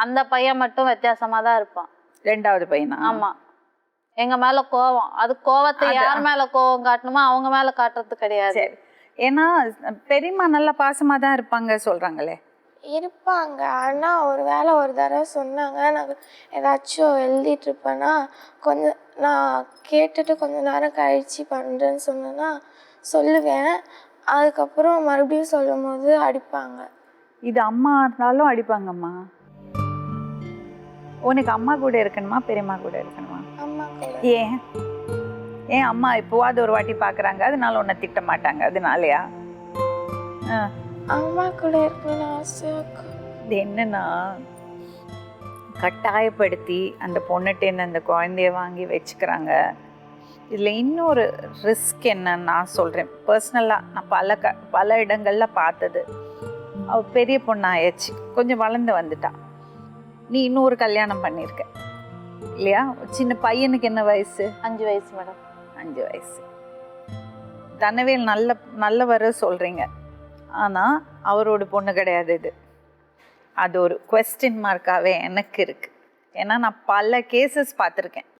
அந்த பையன் மட்டும் வித்தியாசமா தான் இருப்பான். 2வது பையனா? ஆமா. எங்க மேல கோவம். அது கோவத்தை யார் மேல கோவம் காட்டணுமோ அவங்க மேல காட்டுறது கிடையாது. ஏன்னா பெரியம்மா நல்ல பாசமா தான் இருப்பாங்க சொல்றாங்களே. இருப்பாங்க. ஆனா ஒரு வேளை ஒரு தடவை சொன்னாங்க, நான் ஏதாச்சும் எழுதிட்டு இருப்பேன்னா கொஞ்சம் நான் கேட்டுட்டு கொஞ்ச நேரம் கழிச்சு பண்ணுறேன்னு சொன்னேன்னா சொல்லுவேன். அதுக்கப்புறம் மறுபடியும் சொல்லும் போது அடிப்பாங்க. இது அம்மா இருந்தாலும் அடிப்பாங்கம்மா. உனக்கு அம்மா கூட இருக்கணுமா பெரியம்மா கூட இருக்கணுமா? அம்மா கூட. ஏன் ஏன் அம்மா இப்போவாது ஒரு வாட்டி பார்க்குறாங்க அதனால உன்னை திட்ட மாட்டாங்க அதனாலயா? அம்மா கூட இருக்கணும்னு ஆசையாக இருக்கு. இது என்னன்னா கட்டாயப்படுத்தி அந்த பொண்ணுகிட்டேருந்து அந்த குழந்தைய வாங்கி வச்சுக்கிறாங்க. இதில் இன்னொரு ரிஸ்க் என்னன்னு நான் சொல்கிறேன். பர்சனலாக நான் பல இடங்களில் பார்த்தது. அவள் பெரிய பொண்ணாயாச்சு, கொஞ்சம் வளர்ந்து வந்துட்டா. நீ இன்னொரு கல்யாணம் பண்ணியிருக்க இல்லையா? சின்ன பையனுக்கு என்ன வயசு? 5 வயசு மேடம். 5 வயசு. தனவேல் நல்லவர் சொல்கிறீங்க, ஆனால் அவரோட பொண்ணு கிடையாது இது. அது ஒரு குவெஸ்டின் மார்க்காகவே எனக்கு இருக்குது. ஏன்னா நான் பல கேசஸ் பார்த்துருக்கேன்.